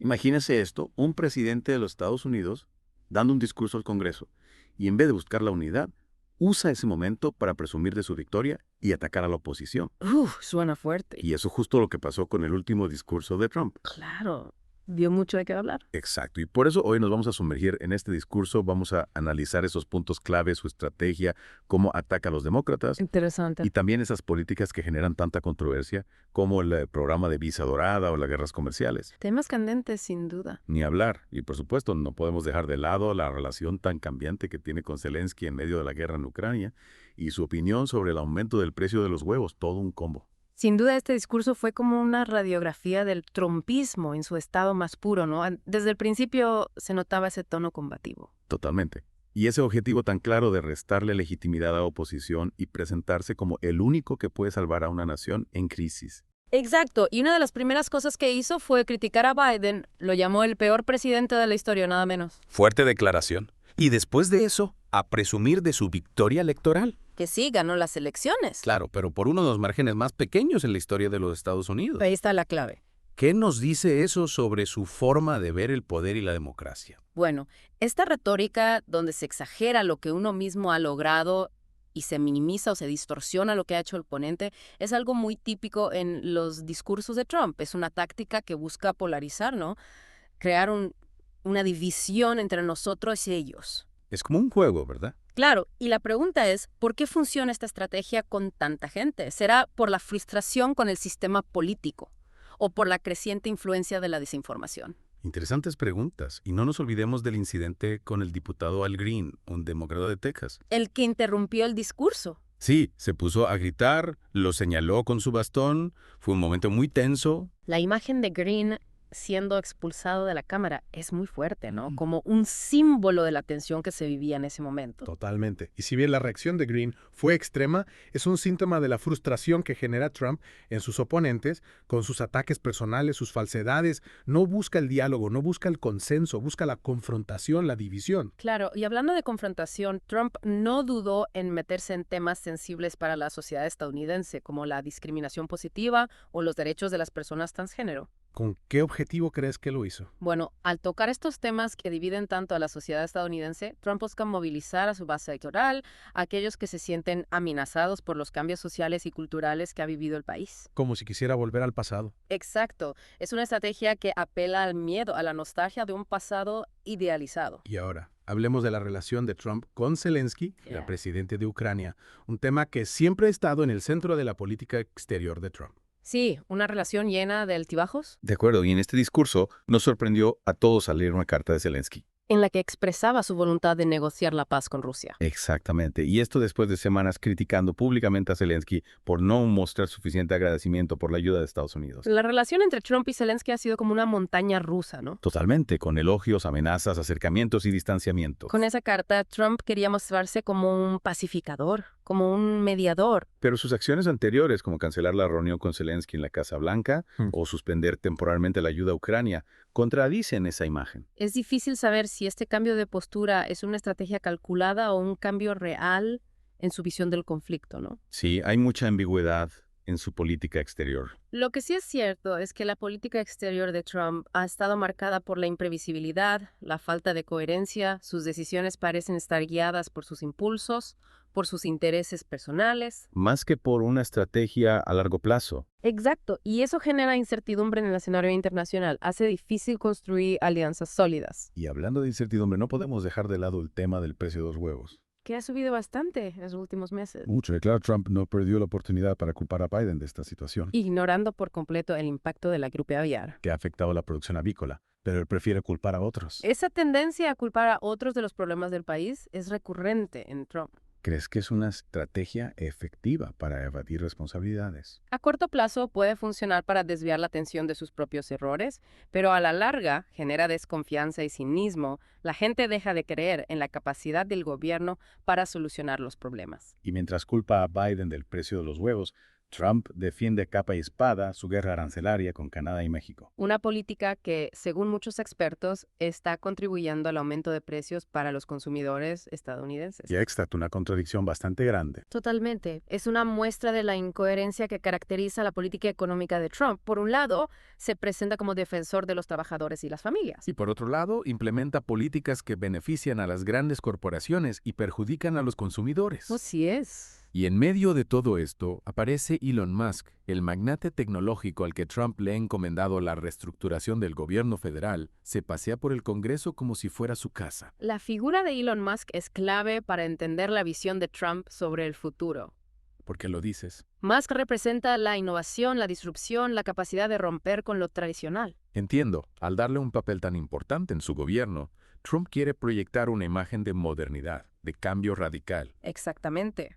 Imagínese esto, un presidente de los Estados Unidos dando un discurso al Congreso y en vez de buscar la unidad, usa ese momento para presumir de su victoria y atacar a la oposición. Suena fuerte. Y eso es justo lo que pasó con el último discurso de Trump. Claro, dio mucho de qué hablar. Exacto, y por eso hoy nos vamos a sumergir en este discurso, vamos a analizar esos puntos clave, su estrategia, cómo ataca a los demócratas Interesante. y también esas políticas que generan tanta controversia como el programa de visa dorada o las guerras comerciales. Temas candentes, sin duda. Ni hablar, y por supuesto no podemos dejar de lado la relación tan cambiante que tiene con Zelensky en medio de la guerra en Ucrania y su opinión sobre el aumento del precio de los huevos, todo un combo. Sin duda, este discurso fue como una radiografía del trumpismo en su estado más puro, ¿no? Desde el principio se notaba ese tono combativo. Totalmente. Y ese objetivo tan claro de restarle legitimidad a la oposición y presentarse como el único que puede salvar a una nación en crisis. Exacto, y una de las primeras cosas que hizo fue criticar a Biden, lo llamó el peor presidente de la historia, nada menos. Fuerte declaración. Y después de eso, a presumir de su victoria electoral. Que sí, ganó las elecciones. Claro, pero por uno de los márgenes más pequeños en la historia de los Estados Unidos. Ahí está la clave. ¿Qué nos dice eso sobre su forma de ver el poder y la democracia? Bueno, esta retórica donde se exagera lo que uno mismo ha logrado y se minimiza o se distorsiona lo que ha hecho el oponente es algo muy típico en los discursos de Trump. Es una táctica que busca polarizar, ¿no? Crear una división entre nosotros y ellos. Es como un juego, ¿verdad? Claro, y la pregunta es, ¿por qué funciona esta estrategia con tanta gente? ¿Será por la frustración con el sistema político o por la creciente influencia de la desinformación? Interesantes preguntas. Y no nos olvidemos del incidente con el diputado Al Green, un demócrata de Texas. El que interrumpió el discurso. Sí, se puso a gritar, lo señaló con su bastón, fue un momento muy tenso. La imagen de Green siendo expulsado de la Cámara es muy fuerte, ¿no? Como un símbolo de la tensión que se vivía en ese momento. Totalmente. Y si bien la reacción de Green fue extrema, es un síntoma de la frustración que genera Trump en sus oponentes con sus ataques personales, sus falsedades. No busca el diálogo, no busca el consenso, busca la confrontación, la división. Claro, y hablando de confrontación, Trump no dudó en meterse en temas sensibles para la sociedad estadounidense, como la discriminación positiva o los derechos de las personas transgénero. ¿Con qué objetivo crees que lo hizo? Bueno, al tocar estos temas que dividen tanto a la sociedad estadounidense, Trump busca movilizar a su base electoral, a aquellos que se sienten amenazados por los cambios sociales y culturales que ha vivido el país. Como si quisiera volver al pasado. Exacto. Es una estrategia que apela al miedo, a la nostalgia de un pasado idealizado. Y ahora, hablemos de la relación de Trump con Zelensky, Yeah. el presidente de Ucrania, un tema que siempre ha estado en el centro de la política exterior de Trump. Sí, una relación llena de altibajos, De acuerdo, y en este discurso nos sorprendió a todos al leer una carta de Zelensky. en la que expresaba su voluntad de negociar la paz con Rusia. Exactamente, y esto después de semanas criticando públicamente a Zelensky por no mostrar suficiente agradecimiento por la ayuda de Estados Unidos. La relación entre Trump y Zelensky ha sido como una montaña rusa, ¿no? Totalmente, con elogios, amenazas, acercamientos y distanciamientos. Con esa carta, Trump quería mostrarse como un pacificador, como un mediador. Pero sus acciones anteriores, como cancelar la reunión con Zelensky en la Casa Blanca o suspender temporalmente la ayuda a Ucrania, contradicen esa imagen. Es difícil saber si este cambio de postura es una estrategia calculada o un cambio real en su visión del conflicto, ¿no? Sí, hay mucha ambigüedad en su política exterior. Lo que sí es cierto es que la política exterior de Trump ha estado marcada por la imprevisibilidad, la falta de coherencia, sus decisiones parecen estar guiadas por sus impulsos, por sus intereses personales. Más que por una estrategia a largo plazo. Exacto, y eso genera incertidumbre en el escenario internacional, hace difícil construir alianzas sólidas, Y hablando de incertidumbre, no podemos dejar de lado el tema del precio de los huevos. que ha subido bastante en los últimos meses, Mucho, y claro, Trump no perdió la oportunidad para culpar a Biden de esta situación, ignorando por completo el impacto de la gripe aviar. que ha afectado la producción avícola, pero él prefiere culpar a otros. Esa tendencia a culpar a otros de los problemas del país es recurrente en Trump. ¿Crees que es una estrategia efectiva para evadir responsabilidades? A corto plazo puede funcionar para desviar la atención de sus propios errores, pero a la larga genera desconfianza y cinismo. La gente deja de creer en la capacidad del gobierno para solucionar los problemas. Y mientras culpa a Biden del precio de los huevos, Trump defiende a capa y espada su guerra arancelaria con Canadá y México. Una política que, según muchos expertos, está contribuyendo al aumento de precios para los consumidores estadounidenses. Y extra, una contradicción bastante grande. Totalmente. Es una muestra de la incoherencia que caracteriza la política económica de Trump. Por un lado, se presenta como defensor de los trabajadores y las familias. Y por otro lado, implementa políticas que benefician a las grandes corporaciones y perjudican a los consumidores. Así es. Y en medio de todo esto, aparece Elon Musk, el magnate tecnológico al que Trump le ha encomendado la reestructuración del gobierno federal, se pasea por el Congreso como si fuera su casa. La figura de Elon Musk es clave para entender la visión de Trump sobre el futuro. ¿Por qué lo dices? Musk representa la innovación, la disrupción, la capacidad de romper con lo tradicional. Entiendo, al darle un papel tan importante en su gobierno, Trump quiere proyectar una imagen de modernidad, de cambio radical. Exactamente.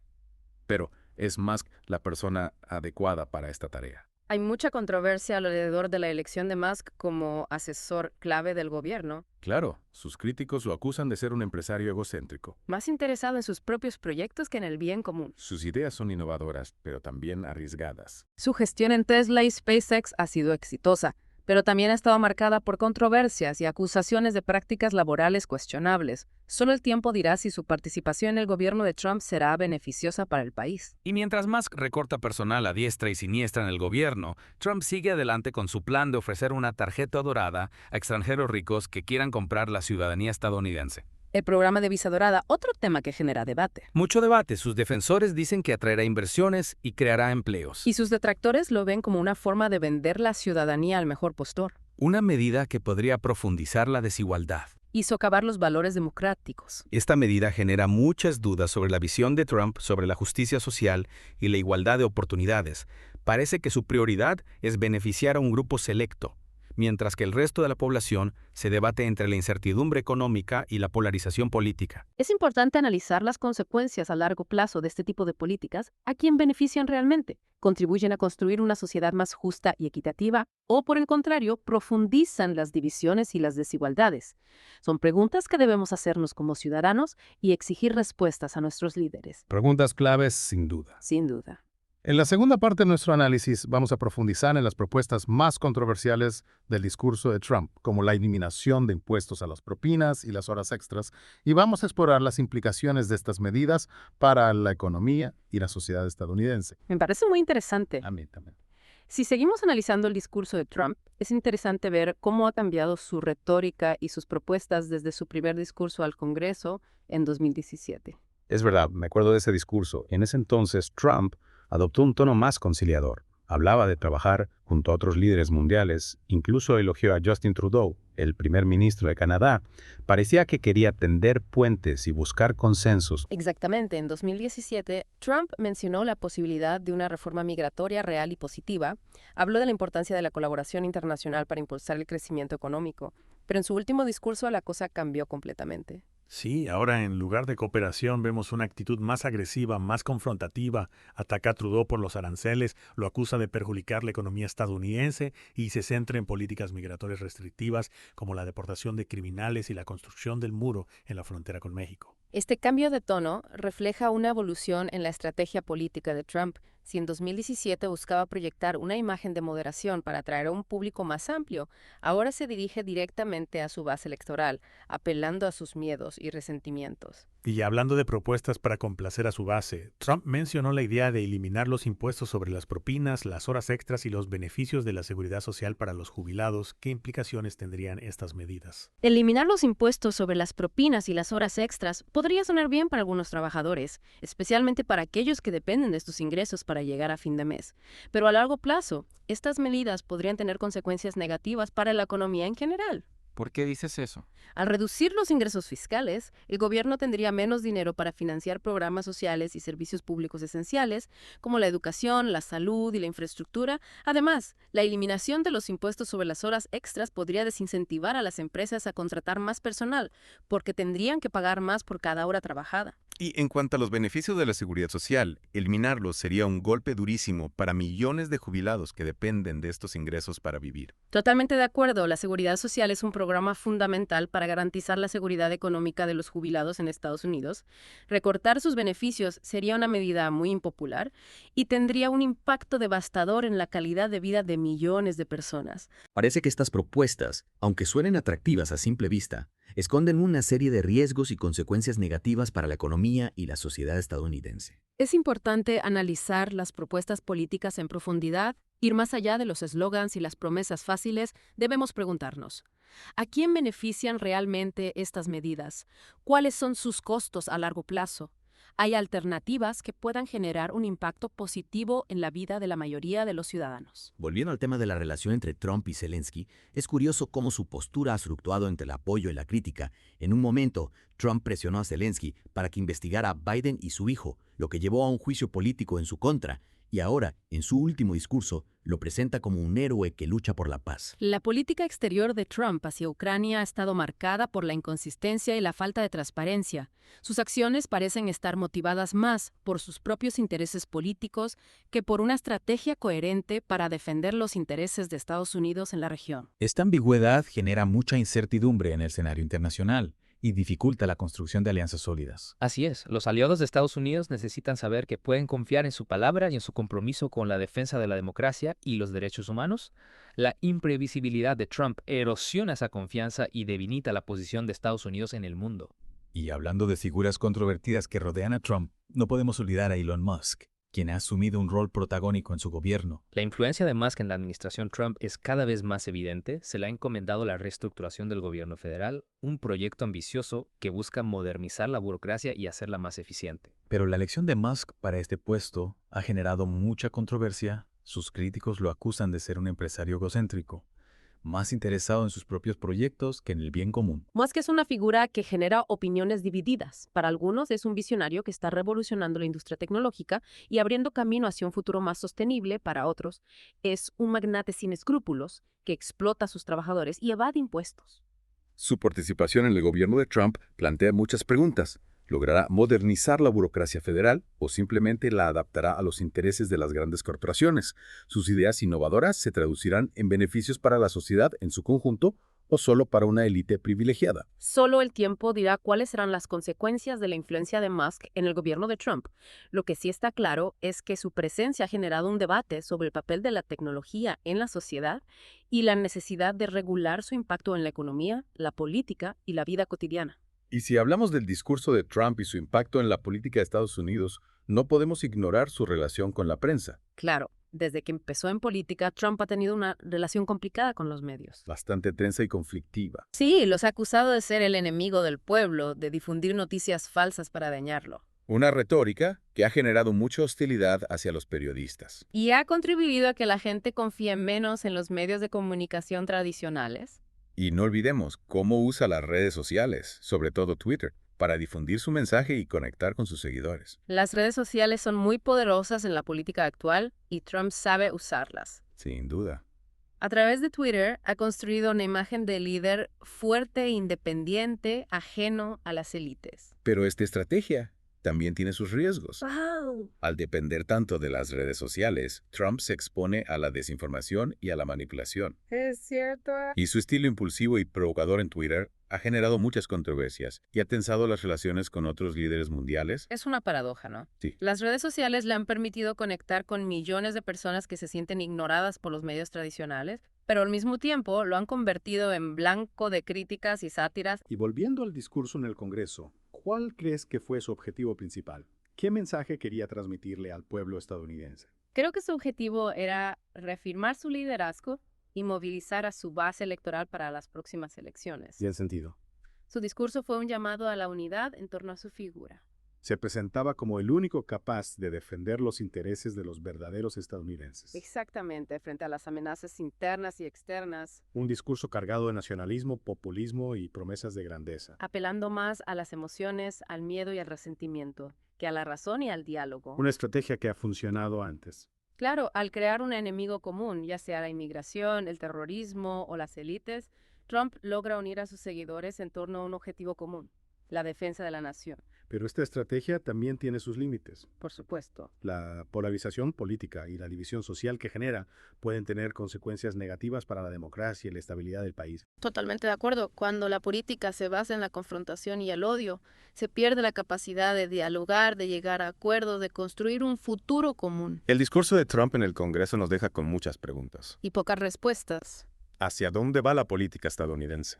Pero, ¿es Musk la persona adecuada para esta tarea? Hay mucha controversia alrededor de la elección de Musk como asesor clave del gobierno, Claro, sus críticos lo acusan de ser un empresario egocéntrico. más interesado en sus propios proyectos que en el bien común. Sus ideas son innovadoras, pero también arriesgadas. Su gestión en Tesla y SpaceX ha sido exitosa, pero también ha estado marcada por controversias y acusaciones de prácticas laborales cuestionables. Solo el tiempo dirá si su participación en el gobierno de Trump será beneficiosa para el país. Y mientras Musk recorta personal a diestra y siniestra en el gobierno, Trump sigue adelante con su plan de ofrecer una tarjeta dorada a extranjeros ricos que quieran comprar la ciudadanía estadounidense. El programa de visa dorada, otro tema que genera debate. Mucho debate. Sus defensores dicen que atraerá inversiones y creará empleos. Y sus detractores lo ven como una forma de vender la ciudadanía al mejor postor Una medida que podría profundizar la desigualdad. y socavar los valores democráticos. Esta medida genera muchas dudas sobre la visión de Trump sobre la justicia social y la igualdad de oportunidades. Parece que su prioridad es beneficiar a un grupo selecto, mientras que el resto de la población se debate entre la incertidumbre económica y la polarización política. Es importante analizar las consecuencias a largo plazo de este tipo de políticas, a quién benefician realmente. ¿Contribuyen a construir una sociedad más justa y equitativa? ¿O, por el contrario, profundizan las divisiones y las desigualdades? Son preguntas que debemos hacernos como ciudadanos y exigir respuestas a nuestros líderes. Preguntas claves, sin duda. Sin duda. En la segunda parte de nuestro análisis vamos a profundizar en las propuestas más controversiales del discurso de Trump, como la eliminación de impuestos a las propinas y las horas extras, y vamos a explorar las implicaciones de estas medidas para la economía y la sociedad estadounidense. Me parece muy interesante. A mí también. Si seguimos analizando el discurso de Trump, es interesante ver cómo ha cambiado su retórica y sus propuestas desde su primer discurso al Congreso en 2017. Es verdad, me acuerdo de ese discurso. En ese entonces, Trump adoptó un tono más conciliador. Hablaba de trabajar junto a otros líderes mundiales, incluso elogió a Justin Trudeau, el primer ministro de Canadá. Parecía que quería tender puentes y buscar consensos. Exactamente, en 2017, Trump mencionó la posibilidad de una reforma migratoria real y positiva, habló de la importancia de la colaboración internacional para impulsar el crecimiento económico, pero en su último discurso la cosa cambió completamente. Sí, ahora en lugar de cooperación vemos una actitud más agresiva, más confrontativa. Ataca a Trudeau por los aranceles, lo acusa de perjudicar la economía estadounidense y se centra en políticas migratorias restrictivas como la deportación de criminales y la construcción del muro en la frontera con México. Este cambio de tono refleja una evolución en la estrategia política de Trump. Si en 2017 buscaba proyectar una imagen de moderación para atraer a un público más amplio, ahora se dirige directamente a su base electoral, apelando a sus miedos y resentimientos. Y hablando de propuestas para complacer a su base, Trump mencionó la idea de eliminar los impuestos sobre las propinas, las horas extras y los beneficios de la seguridad social para los jubilados. ¿Qué implicaciones tendrían estas medidas? Eliminar los impuestos sobre las propinas y las horas extras podría sonar bien para algunos trabajadores, especialmente para aquellos que dependen de estos ingresos para llegar a fin de mes. Pero a largo plazo, estas medidas podrían tener consecuencias negativas para la economía en general. ¿Por qué dices eso? Al reducir los ingresos fiscales, el gobierno tendría menos dinero para financiar programas sociales y servicios públicos esenciales, como la educación, la salud y la infraestructura. Además, la eliminación de los impuestos sobre las horas extras podría desincentivar a las empresas a contratar más personal, porque tendrían que pagar más por cada hora trabajada. Y en cuanto a los beneficios de la seguridad social, eliminarlos sería un golpe durísimo para millones de jubilados que dependen de estos ingresos para vivir. Totalmente de acuerdo, la seguridad social es un programa fundamental para garantizar la seguridad económica de los jubilados en Estados Unidos. Recortar sus beneficios sería una medida muy impopular y tendría un impacto devastador en la calidad de vida de millones de personas. Parece que estas propuestas, aunque suenen atractivas a simple vista, esconden una serie de riesgos y consecuencias negativas para la economía y la sociedad estadounidense. Es importante analizar las propuestas políticas en profundidad, ir más allá de los eslogans y las promesas fáciles. Debemos preguntarnos, ¿a quién benefician realmente estas medidas? ¿Cuáles son sus costos a largo plazo? ¿Hay alternativas que puedan generar un impacto positivo en la vida de la mayoría de los ciudadanos? Volviendo al tema de la relación entre Trump y Zelensky, es curioso cómo su postura ha fluctuado entre el apoyo y la crítica. En un momento, Trump presionó a Zelensky para que investigara a Biden y su hijo, lo que llevó a un juicio político en su contra, y ahora, en su último discurso, lo presenta como un héroe que lucha por la paz. La política exterior de Trump hacia Ucrania ha estado marcada por la inconsistencia y la falta de transparencia. Sus acciones parecen estar motivadas más por sus propios intereses políticos que por una estrategia coherente para defender los intereses de Estados Unidos en la región. Esta ambigüedad genera mucha incertidumbre en el escenario internacional y dificulta la construcción de alianzas sólidas. Así es, los aliados de Estados Unidos necesitan saber que pueden confiar en su palabra y en su compromiso con la defensa de la democracia y los derechos humanos. La imprevisibilidad de Trump erosiona esa confianza y debilita la posición de Estados Unidos en el mundo. Y hablando de figuras controvertidas que rodean a Trump, no podemos olvidar a Elon Musk, quien ha asumido un rol protagónico en su gobierno. La influencia de Musk en la administración Trump es cada vez más evidente. Se le ha encomendado la reestructuración del gobierno federal, un proyecto ambicioso que busca modernizar la burocracia y hacerla más eficiente. Pero la elección de Musk para este puesto ha generado mucha controversia. Sus críticos lo acusan de ser un empresario egocéntrico, más interesado en sus propios proyectos que en el bien común. Musk es una figura que genera opiniones divididas. Para algunos es un visionario que está revolucionando la industria tecnológica y abriendo camino hacia un futuro más sostenible. Para otros es un magnate sin escrúpulos que explota a sus trabajadores y evade impuestos. Su participación en el gobierno de Trump plantea muchas preguntas. ¿Logrará modernizar la burocracia federal o simplemente la adaptará a los intereses de las grandes corporaciones? ¿Sus ideas innovadoras se traducirán en beneficios para la sociedad en su conjunto o solo para una élite privilegiada? Solo el tiempo dirá cuáles serán las consecuencias de la influencia de Musk en el gobierno de Trump. Lo que sí está claro es que su presencia ha generado un debate sobre el papel de la tecnología en la sociedad y la necesidad de regular su impacto en la economía, la política y la vida cotidiana. Y si hablamos del discurso de Trump y su impacto en la política de Estados Unidos, no podemos ignorar su relación con la prensa. Claro, desde que empezó en política, Trump ha tenido una relación complicada con los medios. Bastante tensa y conflictiva. Sí, los ha acusado de ser el enemigo del pueblo, de difundir noticias falsas para dañarlo. Una retórica que ha generado mucha hostilidad hacia los periodistas. Y ha contribuido a que la gente confíe menos en los medios de comunicación tradicionales. Y no olvidemos cómo usa las redes sociales, sobre todo Twitter, para difundir su mensaje y conectar con sus seguidores. Las redes sociales son muy poderosas en la política actual y Trump sabe usarlas. Sin duda. A través de Twitter ha construido una imagen de líder fuerte e independiente, ajeno a las élites. Pero esta estrategia también tiene sus riesgos. ¡Wow! Al depender tanto de las redes sociales, Trump se expone a la desinformación y a la manipulación. Es cierto. Y su estilo impulsivo y provocador en Twitter ha generado muchas controversias y ha tensado las relaciones con otros líderes mundiales. Es una paradoja, ¿no? Sí. Las redes sociales le han permitido conectar con millones de personas que se sienten ignoradas por los medios tradicionales, pero al mismo tiempo lo han convertido en blanco de críticas y sátiras. Y volviendo al discurso en el Congreso, ¿cuál crees que fue su objetivo principal? ¿Qué mensaje quería transmitirle al pueblo estadounidense? Creo que su objetivo era reafirmar su liderazgo y movilizar a su base electoral para las próximas elecciones. Bien sentido. Su discurso fue un llamado a la unidad en torno a su figura. Se presentaba como el único capaz de defender los intereses de los verdaderos estadounidenses. Exactamente, frente a las amenazas internas y externas. Un discurso cargado de nacionalismo, populismo y promesas de grandeza. Apelando más a las emociones, al miedo y al resentimiento, que a la razón y al diálogo. Una estrategia que ha funcionado antes. Claro, al crear un enemigo común, ya sea la inmigración, el terrorismo o las élites, Trump logra unir a sus seguidores en torno a un objetivo común, la defensa de la nación. Pero esta estrategia también tiene sus límites. Por supuesto. La polarización política y la división social que genera pueden tener consecuencias negativas para la democracia y la estabilidad del país. Totalmente de acuerdo. Cuando la política se basa en la confrontación y el odio, se pierde la capacidad de dialogar, de llegar a acuerdos, de construir un futuro común. El discurso de Trump en el Congreso nos deja con muchas preguntas. Y pocas respuestas. ¿Hacia dónde va la política estadounidense?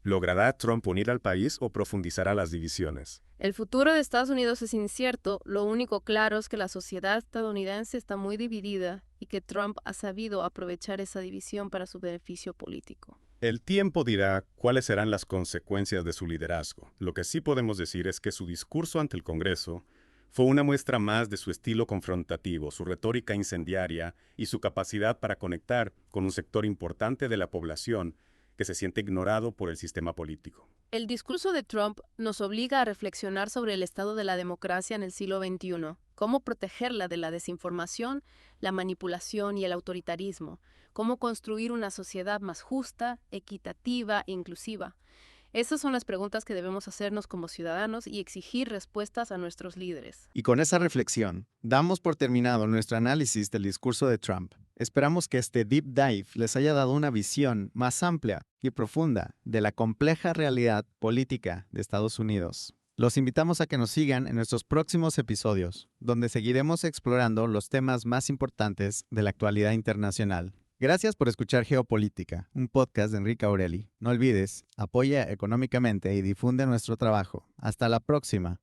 ¿Logrará Trump unir al país o profundizará las divisiones? El futuro de Estados Unidos es incierto. Lo único claro es que la sociedad estadounidense está muy dividida y que Trump ha sabido aprovechar esa división para su beneficio político. El tiempo dirá cuáles serán las consecuencias de su liderazgo. Lo que sí podemos decir es que su discurso ante el Congreso fue una muestra más de su estilo confrontativo, su retórica incendiaria y su capacidad para conectar con un sector importante de la población que se siente ignorado por el sistema político. El discurso de Trump nos obliga a reflexionar sobre el estado de la democracia en el siglo XXI, cómo protegerla de la desinformación, la manipulación y el autoritarismo, cómo construir una sociedad más justa, equitativa e inclusiva. Esas son las preguntas que debemos hacernos como ciudadanos y exigir respuestas a nuestros líderes. Y con esa reflexión, damos por terminado nuestro análisis del discurso de Trump. Esperamos que este deep dive les haya dado una visión más amplia y profunda de la compleja realidad política de Estados Unidos. Los invitamos a que nos sigan en nuestros próximos episodios, donde seguiremos explorando los temas más importantes de la actualidad internacional. Gracias por escuchar Geopolítica, un podcast de Enrique Aureli. No olvides, apoya económicamente y difunde nuestro trabajo. Hasta la próxima.